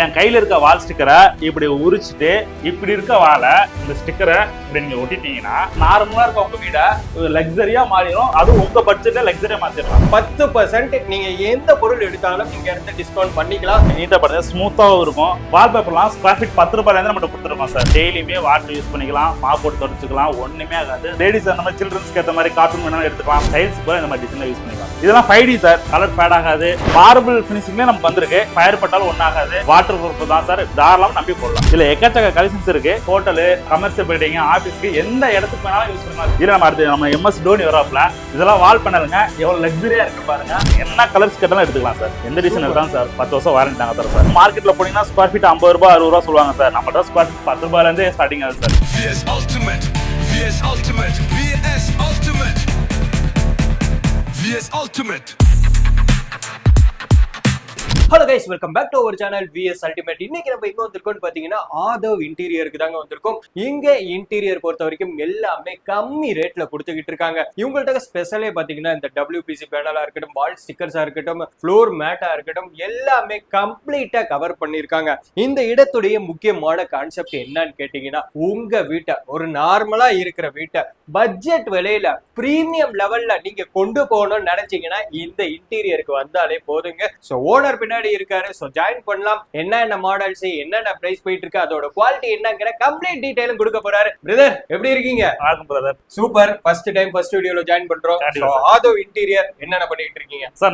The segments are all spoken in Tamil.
என் கையில இருக்க வால் ஸ்டிக்கரை இப்படி உரிச்சிட்டு இப்படி இருக்க வாழை இந்த ஸ்டிக்கரை இப்படி நீங்க ஒட்டிட்டீங்கன்னா நார்மலா இருக்க உங்க வீட லக்ஸரியா மாறிடும். அது உங்க பட்ஜெட்ல லக்ஸரியா மாத்திடலாம். 10% நீங்க எந்த பொருள் எடுத்தாலும் இங்க இருந்து டிஸ்கவுண்ட் பண்ணிக்கலாம். நீட்டா பாருங்க, ஸ்மூத்தாவும் இருக்கும். வால்பேப்பர்லாம் ஸ்கொயர் ஃபீட் 10 ரூபாயில இருந்து நம்ம கொடுத்துருக்கோம் சார். டெய்லியுமே வாட்டர் யூஸ் பண்ணிக்கலாம், மாப் போட்டு தொடச்சிக்கலாம், ஒண்ணுமே ஆகாது. லேடிஸ் அந்த மாதிரி சில்ட்ரன்ஸ்க்கு ஏற்ற மாதிரி கார்ட்டூன் வேணாலும் எடுத்துக்கலாம். டைல்ஸ் கூட இந்த மாதிரி டிசைன்ல யூஸ் பண்ணிக்கலாம். இதெல்லாம் 5D சார், கலர் ஃபேட் ஆகாது. மார்பிள் ஃபினிஷிங்ல நமக்கு வந்திருக்கு. ஃபயர் பட்டாலும் ஒன்னும் ஆகாது. வாட்டர் ப்ரூஃப் தான் சார், தாராளமா நம்பி போடலாம். இதுல எக்கச்சக்க கலெக்ஷன்ஸ் இருக்கு. ஹோட்டல், கமர்ஷியல் பில்டிங், ஆபீஸ்க்கு எந்த இடத்துக்கு வேணாலும் யூஸ் பண்ணலாம். இதுல நம்ம அடுத்து நம்ம MS டோனி வராப்ல இதெல்லாம் வால் பண்ணலுங்க. எவ்வளவு லக்ஸரியா இருக்கு பாருங்க. என்ன கலர்ஸ் கேட்டாலும் எடுத்துக்கலாம் சார். எந்த டிசைன் எடுத்தாலும் சார் 10 வருஷம் வாரண்டி தாங்க தரோம் சார். மார்க்கெட்ல போனீங்கன்னா ஸ்கொயர் ஃபீட் 50 ரூபாய் 60 ரூபாய் சொல்லுவாங்க சார். நம்ம தான் ஸ்கொயர் ஃபீட் 10 ரூபாயில இருந்தே ஸ்டார்டிங் ஆகுது sir. VS Ultimate, VS Ultimate, VS Ultimate, VS Ultimate. Hello guys, welcome back to our channel VS Ultimate. இன்னைக்கு நம்ம எங்க வந்திருக்கோம்னு பாத்தீங்கன்னா ஆதவ் இன்டீரியருக்கு தாங்க வந்திருக்கோம். இங்க இன்டீரியர் பொறுத்த வரைக்கும் எல்லாமே கம்மி ரேட்ல கொடுத்துக்கிட்டு இருக்காங்க. இவங்கள்ட்ட ஸ்பெஷலே பாத்தீங்கன்னா இந்த WPC பேனலா இருக்கட்டும், வால் ஸ்டிக்கர்ஸா இருக்கட்டும், ஃப்ளோர் மேட்டா இருக்கட்டும், எல்லாமே கம்ப்ளீட்டா கவர் பண்ணிருக்காங்க. இந்த இடத்துடைய முக்கியமான கான்செப்ட் என்னன்னு கேட்டீங்கன்னா, உங்க வீட்டை ஒரு நார்மலா இருக்கிற வீட்டை பட்ஜெட் விலையில பிரீமியம் லெவல்ல நீங்க கொண்டு போகணும்னு நினைச்சீங்கன்னா இந்த இன்டீரியருக்கு வந்தாலே போதுங்க. சோ ஓனர் பின்னாடி இருக்காரு. சோ ஜாயின் பண்ணலாம். என்னென்ன மாடல்ஸ், என்னென்ன பிரைஸ் போயிட்டு இருக்கு, அதோட குவாலிட்டி என்னங்கிற கம்ப்ளீட் டீடைலும் கொடுக்க போறாரு. பிரதர், எப்படி இருக்கீங்க? வணக்கம் brother. Super. First time first வீடியோல ஜாயின் பண்றோம். ஆதவ் இன்டீரியர் என்னென்ன பண்ணிட்டு இருக்கீங்க சார்?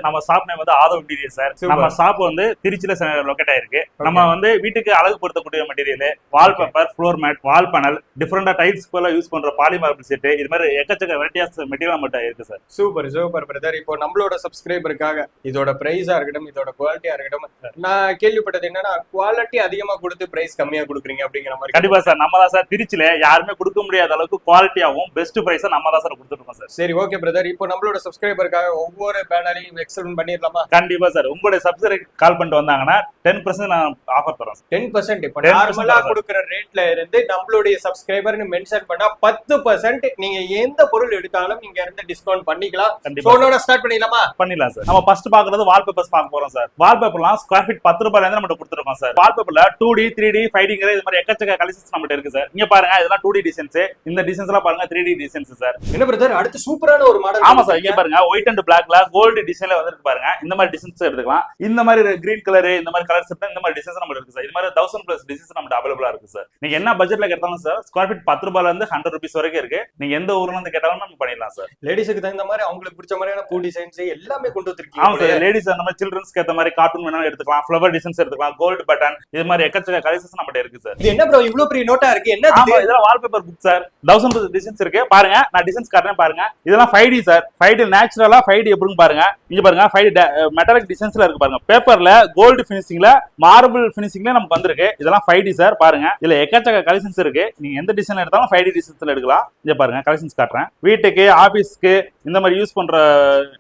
நம்ம ஷாப் நேம் வந்து ஆதவ் இன்டீரியர் சார். நம்ம ஷாப் வந்து திருச்சியில லொகேட் ஆயிருக்கு. நம்ம வந்து வீட்டுக்கு அழகு படுத்தக்கூடிய மெட்டீரியல், வால் பேப்பர், ஃப்ளோர் மேட், வால் பேனல், டிஃபரெண்டா டைல்ஸ் போல யூஸ் பண்ற பாலிமார்பிள் செட், இது மாதிரி எக்கச்சக்க வெரைட்டியாஸ் மெட்டீரியல் மட்டும் இருக்கு சார். Super super brother. இப்போ நம்மளோட சப்ஸ்கிரைபருக்காக இதோட பிரைஸா இருக்கட்டும், இதோட குவாலிட்டியா இருக்கட்டும், நான் கேள்விப்பட்டது என்னன்னா குவாலிட்டி அதிகமா கொடுத்து பிரைஸ் கம்மியா கொடுக்குறீங்க அப்படிங்கிற மாதிரி. கண்டிப்பா சார், நம்ம தான் சார் திருச்சியில யாருமே கொடுக்க முடியாத அளவுக்கு குவாலிட்டியாவும் பெஸ்ட் பிரைஸா நம்ம தான் சார் கொடுத்துருக்கோம் சார். சரி, ஓகே பிரதர். இப்போ நம்மளோட சப்ஸ்கிரைபருக்காக ஒவ்வொரு பேனலையும் எக்ஸ்டெண்ட் பண்ணிடலாமா? கண்டிப்பா சார். உங்களுடைய சப்ஸ்கிரைப் கால் பண்ணிட்டு வந்தாங்கன்னா 10% நான் ஆஃபர் தரோம். 10% இப்போ நார்மலா கொடுக்குற ரேட்ல இருந்து நம்மளுடைய சப்ஸ்கிரைபர்னு மென்ஷன் பண்ணா 10% நீங்க எந்த பொருள் எடுத்தாலும் நீங்க இருந்து டிஸ்கவுண்ட் பண்ணிக்கலாம். சோனோட ஸ்டார்ட் பண்ணிடலாமா? பண்ணிடலாம் சார். நம்ம ஃபர்ஸ்ட் பாக்குறது வால்பேப்பர்ஸ் பார்க்க போறோம் சார். வால்பேப்பர்லாம் ஸ்கொயர் ஃபீட் 10 ரூபாயில இருந்து நம்ம கொடுத்துருக்கோம் சார். வால்பேப்பர்ல 2D 3D 5Dங்கிற இது மாதிரி எக்கச்சக்க கலெக்ஷன்ஸ் நம்ம இருக்கு சார். இங்க பாருங்க, இதெல்லாம் 2D டிசைன்ஸ். இந்த டிசைன்ஸ் எல்லாம் பாருங்க 3D டிசைன்ஸ் சார். என்ன பிரதர், அடுத்து சூப்பரான ஒரு மாடல். ஆமா சார், இங்க பாருங்க ஒயிட் அண்ட் பிளாக்ல கோல்டு டிசைன்ல வந்துருக்கு பாருங்க. இந்த மாதிரி டிசைன்ஸ் எடுத்துக்கலாம். இந்த மாதிரி கிரீன் கலர், இந்த மாதிரி கலர்ஸ் இந்த மாதிரி டிசைன்ஸ் நம்ம இருக்கு சார். இது மாதிரி 1000+ டிசைன்ஸ் நம்ம அவைலபிளா இருக்கு சார். நீங்க என்ன பட்ஜெட்ல கேட்டாலும் சார், ஸ்கொயர் ஃபீட் 10 ரூபாயில இருந்து 100 ரூபீஸ் வரைக்கும் இருக்கு. நீங்க எந்த ஊர்ல இருந்து கேட்டாலும் நம்ம பண்ணிடலாம் சார். லேடிஸ்க்கு தகுந்த மாதிரி அவங்களுக்கு பிடிச்ச மாதிரியான பூ டிசைன்ஸ் எல்லாமே கொண்டு வந்திருக்கீங்க. ஆமா சார், லேடிஸ் அந்த மாதிரி சில்ட்ரன்ஸ்க்கு ஏத்த மாதிரி கார்ட்டூன் வேணாலும் எடுத்துக்கலாம், ஃப்ளவர் டிசைன்ஸ் எடுத்துக்கலாம், கோல்ட் பட்டன், இது மாதிரி எக்கச்சக்க கலெக்ஷன்ஸ் நம்ம இருக்கு சார். இது என்ன ப்ரோ இவ்ளோ பெரிய நோட்டா இருக்கு? என்ன ஆமா, இதெல்லாம் வால்பேப்பர் புக் சார். 1000+ டிசைன்ஸ் இருக்கு. பாருங்க, நான் டிசைன்ஸ் காட்டுறேன் பாருங்க. இதெல்லாம் 5D சார். 5D நேச்சுரலா 5D எப்படின்னு பாருங்க. இங்க பாருங்க, 5D மெட்டாலிக் டிசைன்ஸ்ல இருக்கு பாருங்க. பேப்பர்ல கோல்டு ஃபினிஷிங்ல, மார்பிள் ஃபினிஷிங்ல நமக்கு வந்திருக்கு. இதெல்லாம் 5D சார். பாருங்க, இதுல எக்கச்சக்க கலெக்ஷன்ஸ் இருக்கு. நீங்க எந்த டிசைன் எடுத்தாலும் 5D டிசைன்ஸ்ல எடுக்கலாம். இங்க பாருங்க, கலெக்ஷன்ஸ் காட்டுறேன். வீட்டுக்கு, ஆபீஸ்க்கு இந்த மாதிரி யூஸ் பண்ற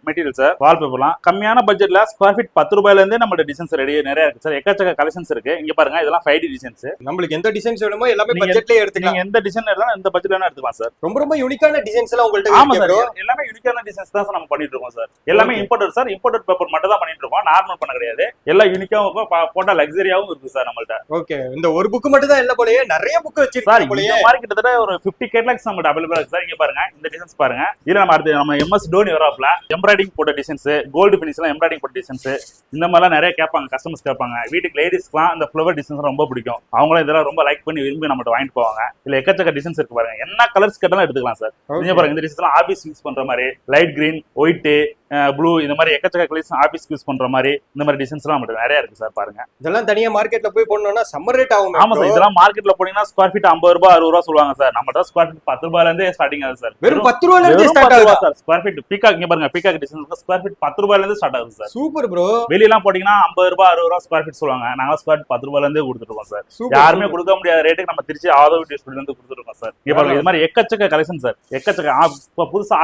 மெட்டீரியல் சார். வால்பேப்பர்லாம் கம்மியான பட்ஜெட்ல ஸ்கொயர் ஃபீட் 10 ரூபாயில இருந்தே நம்ம டிசைன்ஸ் ரெடி நிறைய இருக்கு சார். எக்கச்சக்க கலெக்ஷன்ஸ் இருக்கு. இங்க பாருங்க, இதெல்லாம் 5D டிசைன்ஸ். உங்களுக்கு எந்த டிசைன்ஸ் வேணுமோ எல்லாமே பட்ஜெட்லயே எடுத்துக்கலாம். நீங்க எந்த டிசைன் எடுத்தாலும் எந்த பட்ஜெட்ல வேணா எடுத்துக்கலாம் சார். ரொம்ப யூனிக்கான டிசைன்ஸ் எல்லாம் உங்கள்ட்ட. ஆமா சார், எல்லாமே யூனிக்கான டிசைன்ஸ் தான் சார் நம்ம பண்ணிட்டு இருக்கோம் சார். எல்லாமே இம்போர்ட்டட் சார். இம்போர்ட்டட் பேப்பர் மட்டும் தான் பண்ணிட்டு இருக்கோம். நார்மல் பண்ண கிடையாது. எல்லாம் யூனிக்காவும் இருக்கும், போட்டா லக்ஸரியாவும் இருக்கு சார் நம்மள்ட்ட. ஓகே, இந்த ஒரு புக் மட்டும் தான் இல்ல போலயே, நிறைய புக் வச்சிருக்கீங்க போலயே. இந்த மாதிரி கிட்டத்தட்ட ஒரு 50 கேட்டலாக்ஸ் நம்மள்ட்ட அவைலபிளா இருக்கு சார். இங்க பாருங்க, இந்த டிசைன்ஸ் பாருங்க. இதுல நம்ம அடுத்து நம்ம MS டோனி வராப்ல எம்ப்ராய்டிங் போட்ட டிசைன்ஸ், கோல்டு ஃபினிஷ்ல எம்ப்ராய்டிங் போட்ட டிசைன்ஸ், இந்த மாதிரிலாம் நிறைய கேட்பாங்க, கஸ்டமர்ஸ் கேட்பாங்க. வீட்டுக்கு லேடிஸ்க்குலாம் இந்த ஃப்ளவர் டிசைன்ஸ் ரொம்ப பிடிக்கும். அவங்களும் இதெல்லாம் ரொம்ப லைக் பண்ணி விரும்பி நம்மகிட்ட வாங்கிட்டு போவாங்க. இதுல எக்கச்சக்க டிசைன்ஸ் இருக்கு பாருங்க. என்ன கலர்ஸ் கேட்டாலும் எடுத்துக்கலாம் சார். நீங்க பாருங்க, இந்த டிசைன்ஸ் ஆபீஸ் யூஸ் பண்ற மாதிரி லைட் கிரீன், ஒயிட், ப்ளூ, இந்த மாதிரி எக்கச்சக்க கலெக்ஷன் ஆபீஸ் யூஸ் பண்ற மாதிரி இந்த மாதிரி டிசைன்ஸ் எல்லாம் நம்மகிட்ட நிறைய இருக்கு சார். பாருங்க, இதெல்லாம் தனியா மார்க்கெட்ல போய் போடணும்னா சம்மர் ரேட் ஆகும். ஆமா சார், இதெல்லாம் மார்க்கெட்ல போனீங்கன்னா ஸ்கொயர் ஃபீட் 50 ரூபாய் 60 ரூபாய் சொல்லுவாங்க சார். நம்ம ஸ்கொயர் ஃபீட் 10 ரூபாயில இருந்தே ஸ்டார்டிங் ஆகுது சார். வெறும் 10 ரூபாயில இருந்து ஸ்டார்ட் ஆகுது சார். ஸ்கொயர் ஃபீட் பீகாக், இங்க பாருங்க, பீகாக் டிசைன்ஸ் ஸ்கொயர் ஃபீட் 10 ரூபாயில இருந்து ஸ்டார்ட் ஆகுது சார். Super bro. வெளியெல்லாம் போட்டீங்கன்னா 50 ரூபாய் 60 ரூபாய் ஸ்கொயர் ஃபீட் சொல்லுவாங்க. நாங்க ஸ்கொயர் ஃபீட் 10 ரூபாயில இருந்தே கொடுத்துருக்கோம் சார். யாருமே கொடுக்க முடியாத ரேட்டுக்கு நம்ம திருச்சி ஆதவ் டிஸ்ட்ரிக்ட்ல இருந்து கொடுத்துருக்கோம் சார். இங்க பாருங்க, இது மாதிரி எக்கச்சக்க கலெக்ஷன் சார். எக்கச்சக்க புதுசா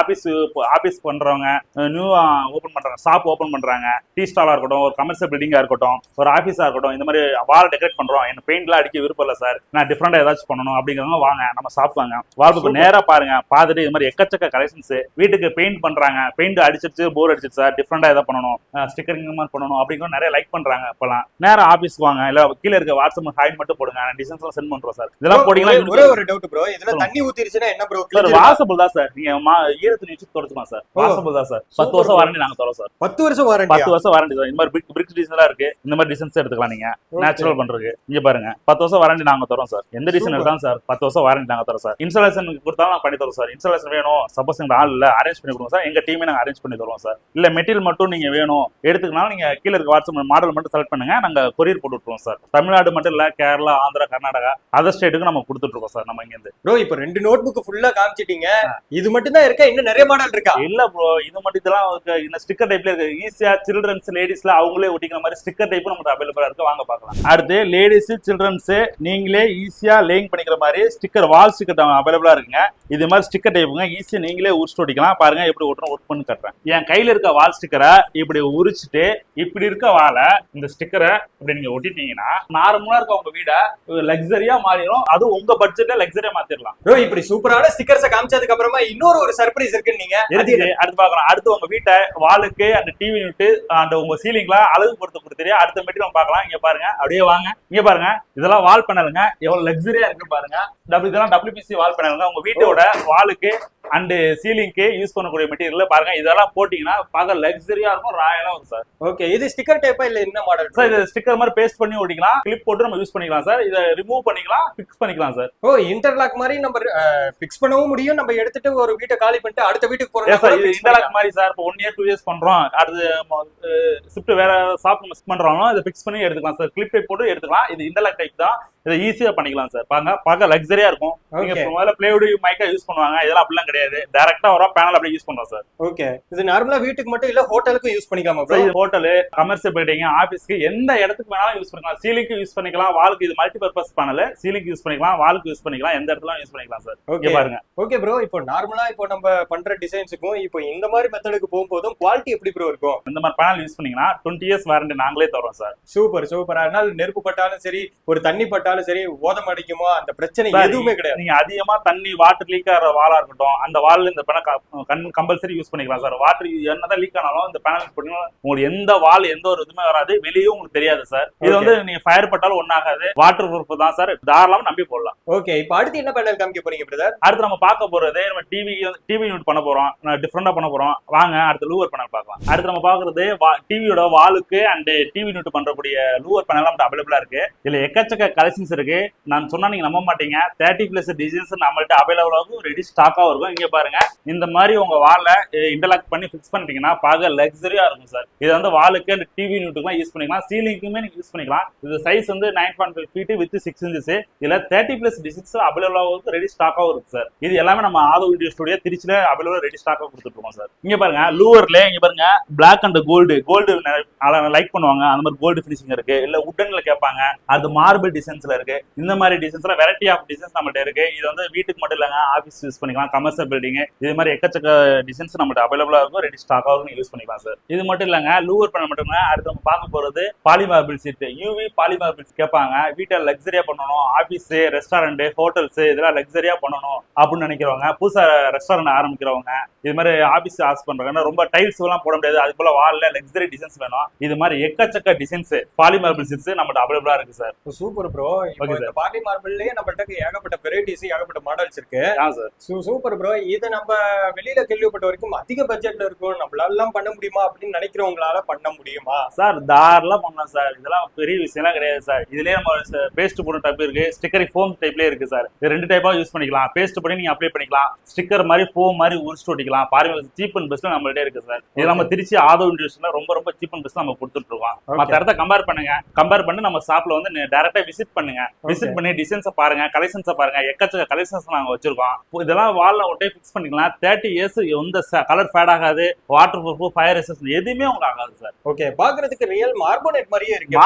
ஆபீஸ் பண்றவங்க, நியூ ஓபன் பண்றாங்க, ஷாப் ஓபன் பண்றாங்க, டீ ஸ்டாலா இருக்கட்டும், ஒரு கமர்ஷியல் பில்டிங்கா இருக்கட்டும், ஒரு ஆபீஸா இருக்கட்டும், இந்த மாதிரி வால் டெக்கரேட் பண்றோம், என்ன பெயிண்ட்லாம் அடிக்க விருப்பம் இல்ல சார், நான் டிஃபரெண்டா ஏதாச்சும் பண்ணணும் அப்படிங்கிறவங்க வாங்க, நம்ம ஷாப் வாங்க. வால்பேப்பர் நேரா பாருங்க, பார்த்துட்டு இது மாதிரி எக்கச்சக்க கலெக்ஷன்ஸ், வீட்டுக்கு பெயிண்ட் பண்றாங்க, பெயிண்ட் அடிச்சிருச்சு போர் அடிச்சிருச்சு சார், டிஃப்ரெண்டா எதாவது பண்ணணும், ஸ்டிக்கரிங் மாதிரி பண்ணணும் அப்படிங்கிற நிறைய லைக் பண்றாங்க. இப்பெல்லாம் நேரம் ஆபீஸ்க்கு வாங்க, இல்ல கீழே இருக்க வாட்ஸ்அப் ஹாய் மட்டும் போடுங்க, டிசைன்ஸ் எல்லாம் சென்ட் பண்றோம் சார். இதெல்லாம் போட்டீங்கன்னா ஒரே ஒரு டவுட் ப்ரோ, இதுல தண்ணி ஊத்திருச்சுனா என்ன ப்ரோ? சார் வாசபிள் தான் சார், நீங்க ஈரத்துல வச்சு தொடச்சுக்கலாம் சார், வாசபிள் தான் சார். 10 வருஷம் வாரண்டி நாங்க தரோம் சார். 10 வருஷம் வாரண்டி? 10 வருஷம் வாரண்டி சார். இந்த மாதிரி பிரிக் டிசைன் எல்லாம் இருக்கு, இந்த மாதிரி டிசைன்ஸ் எடுத்துக்கலாம் நீங்க நேச்சுரல் பண்றதுக்கு. இங்க பாருங்க 10 வருஷம் வாரண்டி நாங்க தரோம் சார். எந்த டிசைன் எடுத்தாலும் சார் 10 வருஷம் வாரண்டி நாங்க தரோம் சார். இன்ஸ்டாலேஷன் கொடுத்தாலும் நாங்க பண்ணி தரோம் சார். இன்ஸ்டாலேஷன் வேணும், சப்போஸ் எங்க ஆள் இல்ல அரேஞ்ச் பண்ணி கொடுங்க சார், எங்க டீமே நாங்க அரேஞ்ச் பண்ணி தருவோம் சார். இல்ல மெட்டீரியல் மட்டும் நீங்க வேணும் எடுத்துக்கலாம், நீங்க கீழே இருக்க வாட்ஸ்அப் மாடல் மட்டும் செலக்ட் பண்ணுங்க, நாங்க கொரியர் போட்டு விட்டுருவோம் சார். தமிழ்நாடு மட்டும் இல்ல, கேரளா, ஆந்திரா, கர்நாடகா, அதர் ஸ்டேட்டுக்கு நம்ம கொடுத்துட்டு இருக்கோம் சார். நம்ம இங்க இருந்து ப்ரோ இப்போ 2 நோட் புக் ஃபுல்லா காமிச்சிட்டீங்க, இது மட்டும் தான் இருக்கா? இன்னும் நிறைய மாடல் இருக்கா? இல்ல ப்ரோ, இது மட்டும் இதெல்லாம் இந்த ஸ்டிக்கர் டைப்ல இருக்கு. ஈஸியா சில்ட்ரன்ஸ் லேடிஸ்ல அவங்களே ஒட்டிக்கிற மாதிரி ஸ்டிக்கர் டைப் நமக்கு அவைலபிளா இருக்கு, வாங்க பார்க்கலாம். அடுத்து லேடிஸ் சில்ட்ரன்ஸ் நீங்களே ஈஸியா லேயிங் பண்ணிக்கிற மாதிரி ஸ்டிக்கர், வால் ஸ்டிக்கர் அவைலபிளா இருக்குங்க. இது மாதிரி ஸ்டிக்கர் டைப்புங்க, ஈஸியா நீங்களே உரிச்சு ஒட்டிக்கலாம். பாருங்க எப்படி ஒட்டணும், ஒர்க் பண்ணி கட்டுறேன். என் கையில இருக்க வால் ஸ்டிக்கரை இப்படி உரிச்சுட்டு இப்படி இருக்க வாழை இந்த ஸ்டிக்கரை இப்படி நீங்க ஒட்டிட்டீங்கன்னா நார்மலா இருக்க உங்க வீட லக்ஸரியா மாறிடும். அது உங்க பட்ஜெட்ல லக்ஸரியா மாத்திரலாம். ப்ரோ இப்படி சூப்பரான ஸ்டிக்கர்ஸ் காமிச்சதுக்கு அப்புறமா இன்னொரு ஒரு சர்ப்ரைஸ் இருக்கு. நீங்க அடுத்து பாக்கலாம். அடுத்து உங்க வீட்டை வாலுக்கு அந்த டிவி யூனிட் அந்த உங்க சீலிங்ல அழகு பொறுத்து கொடுத்துறியா அடுத்த மெட்டீரியல் பார்க்கலாம். இங்க பாருங்க, அப்படியே வாங்க, இங்க பாருங்க, இதெல்லாம் வால் பேனலுங்க, எவ்வளவு லக்ஸரியா இருக்கு பாருங்க. இதெல்லாம் WPC வால் பேனலுங்க. உங்க வீட்டோட வாலுக்கு அண்ட் சீலிங்க்கு யூஸ் பண்ணக்கூடிய மெட்டீரியல் பாருங்க. இதெல்லாம் போட்டீங்கன்னா பார்க்க லக்ஸரியா இருக்கும், ராயலா இருக்கும் சார். ஓகே, இது ஸ்டிக்கர் டைப்பா இல்ல என்ன மாடல் சார்? இது ஸ்டிக்கர் மாதிரி பேஸ்ட் பண்ணி ஓடிக்கலாம், கிளிப் போட்டு நம்ம யூஸ் பண்ணிக்கலாம் சார். இதை ரிமூவ் பண்ணிக்கலாம், ஃபிக்ஸ் பண்ணிக்கலாம் சார். ஓ, இன்டர்லாக் மாதிரி நம்ம ஃபிக்ஸ் பண்ணவும் முடியும். நம்ம எடுத்துட்டு ஒரு வீட்டை காலி பண்ணிட்டு அடுத்த வீட்டுக்கு போறோம் சார். இது இன்டர்லாக் மாதிரி சார். இப்போ 1 year 2 years பண்றோம், அடுத்து ஷிஃப்ட் வேற ஷாப் மிஸ் பண்றோம், இதை ஃபிக்ஸ் பண்ணி எடுத்துக்கலாம் சார். கிளிப் டைப் போட்டு எடுத்துக்கலாம். இது இன்டர்லாக் டைப் தான், இதை ஈஸியா பண்ணிக்கலாம் சார். பார்க்க லக்ஸரியா இருக்கும். நீங்க முதல்ல பிளேவுட் மைக்கா யூஸ் பண்ணுவாங்க, இதெல்லாம் அப்படிலாம் கிடையாது. டைரக்டா வர பேனல் அப்படியே யூஸ் பண்றோம் சார். ஓகே, இது நார்மலா வீட்டுக்கு மட்டும் இல்ல ஹோட்டலுக்கும் யூஸ் பண்ணிக்கலாமா ப்ரோ? இது ஹோட்டல், கமர்ஷியல் பில்டிங், ஆபீஸ்க்கு எந்த இடத்துக்கு வேணாலும் யூஸ் பண்ணிக்கலாம். சீலிங்க்கு யூஸ் பண்ணிக்கலாம், வாலுக்கு. இது மல்டி பர்பஸ் பேனல், சீலிங்க்கு யூஸ் பண்ணிக்கலாம், வாலுக்கு யூஸ் பண்ணிக்கலாம், எந்த இடத்துல யூஸ் பண்ணிக்கலாம் சார். ஓகே பாருங்க. ஓகே ப்ரோ, இப்போ நார்மலா இப்போ நம்ம பண்ற டிசைன்ஸுக்கும் இப்போ இந்த மாதிரி மெத்தடுக்கு போகும்போதும் குவாலிட்டி எப்படி ப்ரோ இருக்கும்? இந்த மாதிரி பேனல் யூஸ் பண்ணீங்கன்னா 20 years வாரண்டி நாங்களே தரோம் சார். Super super. அதனால நெருப்பு பட்டாலும் சரி, ஒரு தண்ணி பட்டாலும் சரி, ஓதம் அடிக்குமோ அந்த பிரச்சனை எதுவுமே கிடையாது. நீங்க அதிகமா தண்ணி வாட்டர் லீக் ஆகிற வாலா இருக்கட்டும், அந்த வால்ல இந்த பேனல் கம்பல்சரி யூஸ் பண்ணிக்கலாம் சார். வாட்டர் என்னதான் லீக் ஆனாலும் இந்த பேனல் யூஸ் பண்ணீங்கன்னா உங்களுக்கு எந்த வால் எந்த ஒரு இதுவுமே வராது, வெளியே உங்களுக்கு தெரியாது சார். இது வந்து நீங்க ஃபயர் பட்டாலும் ஒன்னாகாது, வாட்டர் ப்ரூஃப் தான் சார், தாராளமா நம்பி போடலாம். ஓகே, இப்போ அடுத்து என்ன பேனல் காமிக்க போறீங்க பிரதர்? அடுத்து நம்ம பார்க்க போறது நம்ம டிவி யூனிட் பண்ண போறோம், டிஃபரெண்டா பண்ண போறோம். வாங்க அடுத்து லூவர் பேனல் பார்க்கலாம். அடுத்து நம்ம பாக்குறது டிவியோட வாலுக்கு அண்ட் டிவி யூனிட் பண்றக்கூடிய லூவர் பேனல் நம்ம அவைலபிளா இருக்கு. இதுல எக்கச்சக்க கலெக்ஷன்ஸ் இருக்கு. நான் சொன்னா நீங்க நம்ப மாட்டீங்க, 30+ டிசைன்ஸ் நம்மள்ட்ட அவைலபிளா இருக்கும், ரெடி ஸ்டாக்கா இருக்கும். இங்க பாருங்க, இந்த மாதிரி உங்க வால்ல இன்டர்லாக் பண்ணி ஃபிக்ஸ் பண்ணிட்டீங்கன்னா பார்க்க லக்ஸரியா இருக்கும் சார். இது வந்து வாலுக்கு அண்ட் டிவி யூனிட்டுக்குலாம் யூஸ் பண்ணிக்கலாம், சீலிங்குமே நீங்க யூஸ் பண்ணிக்கலாம். இது சைஸ் வந்து 9.5 feet வித் 6 inches. இதுல 30+ டிசைன்ஸ் அவைலபிளா இருக்கும், ரெடி ஸ்டாக்கா இருக்கு சார். இது எல்லாமே நம்ம ஆதோ வீடியோ ஸ்டுடியோ திருச்சியில அவைலபிளா ரெடி ஸ்டாக்கா கொடுத்துட்டு இருக்கோம் சார். இங்க பாருங்க, லூவர்ல இங்க பாருங்க, பிளாக் அண்ட் கோல்டு லைக் பண்ணுவாங்க, அந்த மாதிரி கோல்டு ஃபினிஷிங் இருக்கு. இல்ல உட்டன்ல கேட்பாங்க, அது மார்பிள் டிசைன்ஸ்ல இருக்கு. இந்த மாதிரி டிசைன்ஸ்ல வெரைட்டி ஆஃப் டிசைன்ஸ் நம்மகிட்ட இருக்கு. இது வந்து வீட்டுக்கு மட்டும் இல்லங்க, ஆபீஸ் யூஸ் பண்ணிக்கலாம், கமர்ஷியல் பில்டிங், இது மாதிரி எக்கச்சக்க டிசைன்ஸ் நம்மகிட்ட அவைலபிளா இருக்கும், ரெடி ஸ்டாக்கா இருக்கும், யூஸ் பண்ணிக்கலாம் சார். இது மட்டும் இல்லங்க, லூவர் பேனல் மட்டும் இல்ல, அடுத்து நம்ம பார்க்க போறது பாலிமார்பிள் சீட். யூவி பாலிமார்பிள் கேட்பாங்க, வீட்டை லக்ஸரியா பண்ணணும், ஆபீஸ், ரெஸ்டாரண்ட், ஹோட்டல்ஸ் இதெல்லாம் லக்ஸரியா பண்ணணும் அப்படின்னு நினைக்கிறவங்க, புதுசா ரெஸ்டாரண்ட் ஆரம்பிக்கிறவங்க, இது மாதிரி ஆபீஸ் ஆஸ் பண்றாங்க, ரொம்ப டைல்ஸ் எல்லாம் போட முடியாது, அது போல வால்ல லக்ஸரி டிசைன்ஸ் வேணும், இது மாதிரி எக்கச்சக்க டிசைன்ஸ் பாலிமார்பிள் சீட்ஸ் நம்மகிட்ட அவைலபிளா இருக்கு சார். Super bro. இந்த பாலிமார்பிள்லயே நம்மகிட்ட ஏகப்பட்ட வெரைட்டிஸ், ஏகப்பட்ட மாடல்ஸ் இருக்கு. Super bro. இதை நம்ம வெளியில கேள்விப்பட்ட வரைக்கும் அதிக பட்ஜெட்ல இருக்கும், நம்மளால பண்ண முடியுமா அப்படின்னு நினைக்கிறவங்களால பண்ண முடியுமா சார்? தாராளம் பண்ணலாம் சார். இதெல்லாம் பெரிய விஷயம்லாம் கிடையாது சார். இதுலயே நம்ம பேஸ்ட் போடுற டைப் இருக்கு, ஸ்டிக்கர் ஃபோம் டைப்லயே இருக்கு சார். இது 2 டைப்பா யூஸ் பண்ணிக்கலாம். பேஸ்ட் பண்ணி நீங்க அப்ளை பண்ணிக்கலாம், ஸ்டிக்கர் மாதிரி ஃபோம் மாதிரி உரிச்சு ஒட்டிக்கலாம். பாருங்க, சீப் அண்ட் பெஸ்ட்ல நம்மள்ட்ட இருக்கு சார். இது நம்ம திருச்சி ஆதோ இண்டஸ்ட்ரியில ரொம்ப ரொம்ப சீப் அண்ட் பெஸ்ட் நம்ம கொடுத்துட்டு இருக்கோம். மற்ற இடத்த கம்பேர் பண்ணுங்க, கம்பேர் பண்ணி நம்ம ஷாப்ல வந்து டைரக்டா விசிட் பண்ணுங்க. விசிட் பண்ணி டிசைன்ஸை பாருங்க, கலெக்ஷன்ஸை பாருங்க, எக்கச்சக்க கலெக்ஷன்ஸ் நாங்க வச்சிருக்கோம். இதெல்லாம் வால்ல ஒட்டே ஃபிக்ஸ் பண்ணிக்கலாம். 30 years எந்த கலர் ஃபேட் ஆகாது, வாட்டர் ப்ரூஃப், ஃபயர் ரெசிஸ்டன்ட் எதுவுமே உங்களுக்கு ஆகாது சார். ஓகே, பாக்குறதுக்கு ரியல் மார்பனேட் மாதிரியே இருக்கு.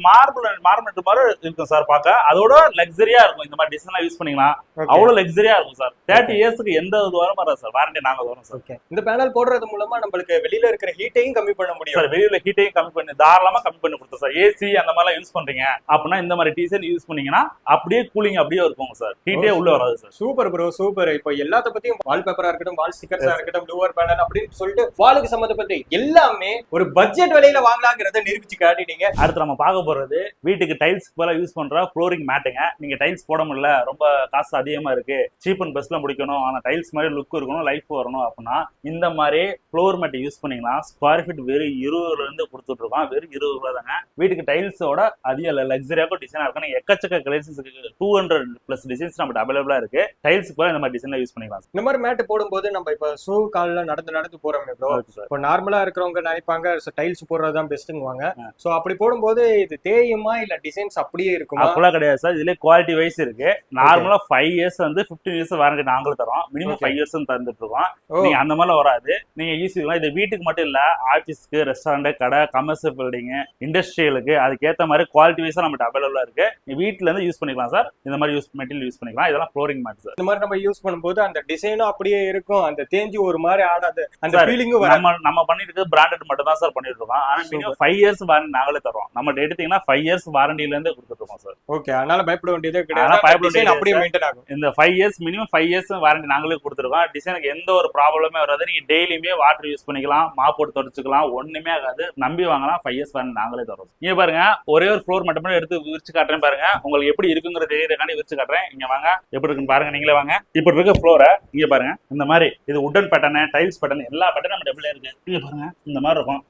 மார்பிள் மாதிரி இருக்கும் சார் பார்க்க, அதோட லக்ஸரியா இருக்கும். இந்த மாதிரி டிசைன்லாம் யூஸ் பண்ணிக்கலாம், அவ்வளவு லக்ஸரியா இருக்கும் சார். 30 yearsக்கு எந்த ஒரு வாரம் வராது சார், வாரண்டி நாங்க வரோம் சார். இந்த பேனல் போடுறது மூலமா நம்மளுக்கு வெளியில இருக்கிற ஹீட்டையும் கம்மி பண்ண முடியும் சார். வெளியில ஹீட்டையும் கம்மி பண்ணி தாராளமா கம்மி பண்ணி கொடுத்தோம் சார். ஏசி அந்த மாதிரிலாம் யூஸ் பண்றீங்க அப்படின்னா இந்த மாதிரி டிசைன் யூஸ் பண்ணீங்கன்னா அப்படியே கூலிங் அப்படியே இருக்குங்க சார், ஹீட்டே உள்ள வராது சார். Super bro super. இப்போ எல்லாத்த பத்தியும் வால்பேப்பரா இருக்கட்டும், வால் ஸ்டிக்கர்ஸா இருக்கட்டும், டோர் பேனல் அப்படின்னு சொல்லிட்டு வாலுக்கு சம்பந்தப்பட்ட எல்லாமே ஒரு பட்ஜெட் விலையில வாங்கலாங்கிறத நிரூபிச்சு காட்டிட்டீங்க. அடுத்து நம்ம பார்க்க போறது வீட்டுக்கு டைல்ஸ் போல யூஸ் பண்ற ஃப்ளோரிங் மேட்டுங்க. நீங்க டைல்ஸ் போட முடியல, ரொம்ப காசு அதிகமா இருக்கு, சீப் அண்ட் பெஸ்ட்ல முடிக்கணும், ஆனா டைல்ஸ் மாதிரி லுக் இருக்கணும், லைஃப் வரணும் அப்படின்னா இந்த மாதிரி ஃப்ளோர் மேட் யூஸ் பண்ணீங்கன்னா ஸ்கொயர் ஃபீட் வெறும் 20 இருந்து கொடுத்துட்டு இருக்கோம். வெறும் 20 ரூபா தாங்க. வீட்டுக்கு டைல்ஸோட அதிக லக்ஸரியாக்கும் டிசைனா இருக்கு. எக்கச்சக்க கலெக்ஷன்ஸ் இருக்கு, 200+ டிசைன்ஸ் நம்ம அவைலபிளா இருக்கு. டைல்ஸ் போல இந்த மாதிரி டிசைன்ல யூஸ் பண்ணிக்கலாம். இந்த மாதிரி மேட் போடும்போது நம்ம இப்ப ஷூ கால்ல நடந்து போறோமே ப்ரோ, இப்போ நார்மலா இருக்கிறவங்க நினைப்பாங்க டைல்ஸ் போடுறதுதான் பெஸ்ட்ங்குவாங்க. சோ அப்படி போடும்போது இது தேயுமா இல்ல டிசைன்ஸ் அப்படியே இருக்குமா? அப்பெல்லாம் கிடையாது சார், இதுல குவாலிட்டி வைஸ் இருக்கு. நார்மலா 5 இயர்ஸ் வந்து 15 இயர்ஸ் வாரண்டி நாங்களும் தரோம். மினிமம் 5 இயர்ஸ் தந்துட்டு இருக்கோம். நீங்க அந்த மாதிரி வராது, நீங்க யூஸ் பண்ணலாம். இது வீட்டுக்கு மட்டும் இல்ல, ஆபீஸ்க்கு, ரெஸ்டாரண்ட், கடை, கமர்ஷியல் பில்டிங், இண்டஸ்ட்ரியலுக்கு அதுக்கேற்ற மாதிரி குவாலிட்டி வைஸா நம்ம அவைலபிளா இருக்கு. வீட்டுல இருந்து யூஸ் பண்ணிக்கலாம் சார். இந்த மாதிரி மெட்டீரியல் யூஸ் பண்ணிக்கலாம். இதெல்லாம் ஃப்ளோரிங் மேட் சார். இந்த மாதிரி நம்ம யூஸ் பண்ணும்போது அந்த டிசைனும் அப்படியே இருக்கும், அந்த தேஞ்சு ஒரு மாதிரி ஆடாது, அந்த ஃபீலிங்கும் நம்ம பண்ணிட்டு இருக்கு பிராண்டட் மட்டும் தான் சார் பண்ணிட்டு இருக்கோம். ஆனா மினிமம் 5 இயர்ஸ் வாரண்டி நாங்களே தரோம். நம்ம எடுத்தீங்கன்னா 5 இயர்ஸ் வாரண்டில இருந்து கொடுத்துட்டு இருக்கோம் சார். ஓகே, அதனால பயப்பட வேண்டியதே கிடையாது. டிசைன் அப்படியே மெயின்டைன் ஆகும். இந்த 5 இயர்ஸ் மினிமம் 5 இயர்ஸ் வாரண்டி நாங்களே கொடுத்துருக்கோம். டிசைனுக்கு எந்த ஒரு ப்ராப்ளமே வராது. நீங்க டெய்லியுமே வாட்டர் யூஸ் பண்ணிக்கலாம், மாப் போட்டு தொடச்சுக்கலாம், ஒண்ணுமே ஆகாது. நம்பி வாங்கலாம். 5 இயர்ஸ் வாரண்டி நாங்களே தரோம். இங்க பாருங்க, ஒரே ஒரு ஃப்ளோர் மட்டும் எடுத்து விரிச்சு காட்டுறேன் பாருங்க. உங்களுக்கு எப்படி இருக்குங்கிறது தெரியறதுக்காண்டி விரிச்சு காட்டுறேன். இங்க வாங்க, எப்படி இருக்குன்னு பாருங்க. நீங்களே வாங்க. இப்படி இருக்க ஃப்ளோரை இங்க பாருங்க. இந்த மாதிரி இது உட்டன் பேட்டர்ன், டைல்ஸ் பேட்டர்ன், எல்லா பேட்டர்னும் நம்ம டபுள்ல இருக்கு. இங்க பாருங்க, இந்த மாதிரி இருக்கும்.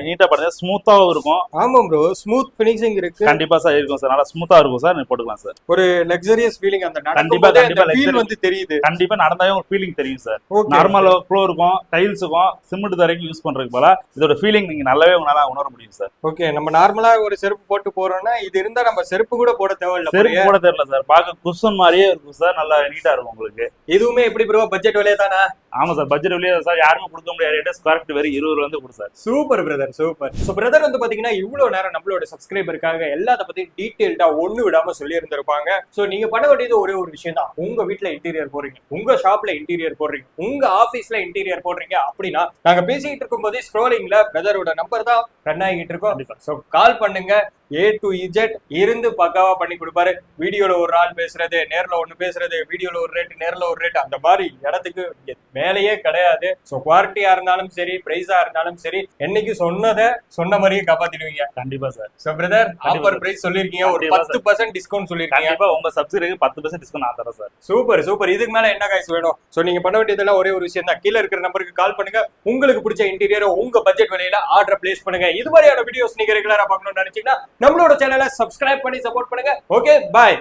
நீட்டா பாருங்க, ஸ்மூத்தாவும் இருக்கும். ஆமா ப்ரோ, ஸ்மூத் ஃபினிஷிங் இருக்கு. கண்டிப்பா சார் இருக்கும் சார், நல்லா ஸ்மூத்தா இருக்கும் சார். நீங்க போட்டுக்கலாம் சார். ஒரு லக்ஸரியஸ் ஃபீலிங் அந்த கண்டிப்பா ஃபீல் வந்து தெரியுது. கண்டிப்பா நடந்தாவே ஒரு ஃபீலிங் தெரியும் சார். நார்மல் ஃப்ளோருக்கும் டைல்ஸுக்கும் சிமெண்ட் தரைக்கும் யூஸ் பண்றதுக்கு போல இதோட ஃபீலிங் நீங்க நல்லாவே உங்களால உணர முடியும் சார். ஓகே, நம்ம நார்மலா ஒரு செருப்பு போட்டு போறோம்னா இது இருந்தா நம்ம செருப்பு கூட போட தேவையில்ல. செருப்பு போட தேவையில்ல சார், பார்க்க குஷன் மாதிரியே இருக்கும் சார். நல்லா நீட்டா இருக்கும் உங்களுக்கு. இதுவுமே எப்படி ப்ரோ பட்ஜெட் விலையே தானா? ஆமா சார், பட்ஜெட் விலையே சார். யாருமே கொடுக்க முடியாது. ஸ்கொயர் ஃபீட் வெறும் 20 ரூபாய் கொடு sir. Super brother, super. So brother வந்து பாத்தீங்கன்னா இவ்வளவு நேரம் நம்மளோட சப்ஸ்கிரைபருக்காக எல்லாத்த பத்தி டீடைல்டா ஒண்ணு விடாம சொல்லி இருந்திருப்பாங்க. சோ நீங்க பண்ண வேண்டியது ஒரே ஒரு விஷயம் தான். உங்க வீட்ல இன்டீரியர் போடுறீங்க, உங்க ஷாப்ல இன்டீரியர் போடுறீங்க, உங்க ஆபீஸ்ல இன்டீரியர் போடுறீங்க அப்படின்னா நாங்க பேசிட்டு இருக்கும் போதே ஸ்க்ரோலிங்ல பிரதரோட நம்பர் தான் ரன் ஆகிட்டு இருக்கோம். சோ கால் பண்ணுங்க. A to Z இருந்து பக்காவா பண்ணி கொடுப்பாரு. வீடியோல ஒரு ஆள் பேசுறது, நேர்ல ஒண்ணு பேசுறது, வீடியோல ஒரு ரேட், நேர்ல ஒரு ரேட், அந்த மாதிரி இடத்துக்கு மேலேயே கிடையாது. சோ குவாலிட்டியா இருந்தாலும் சரி, பிரைஸா இருந்தாலும் சரி, என்னைக்கு சொன்ன மாதிரியே காப்பாத்திடுவீங்க. கண்டிப்பா sir. So brother, offer price சொல்லிருக்கீங்க, ஒரு 10% டிஸ்கவுண்ட் சொல்லிருக்கீங்க. கண்டிப்பா உங்க சப்ஸ்கிரைபருக்கு 10% டிஸ்கவுண்ட் நான் தரேன் சார். Super super. இதுக்கு மேல என்ன கைஸ் வேணும்? சோ நீங்க பண்ண வேண்டியதெல்லாம் ஒரே ஒரு விஷயம் தான். கீழ இருக்கிற நம்பருக்கு கால் பண்ணுங்க. உங்களுக்கு பிடிச்ச இன்டீரியரை உங்க பட்ஜெட் விலையில ஆர்டர் பிளேஸ் பண்ணுங்க. இது மாதிரியான வீடியோஸ் நீங்க ரெகுலரா பார்க்கணும்னு நினைச்சீங்கன்னா நம்மளோட சேனலை சப்ஸ்கிரைப் பண்ணி சப்போர்ட் பண்ணுங்க. ஓகே, பாய்.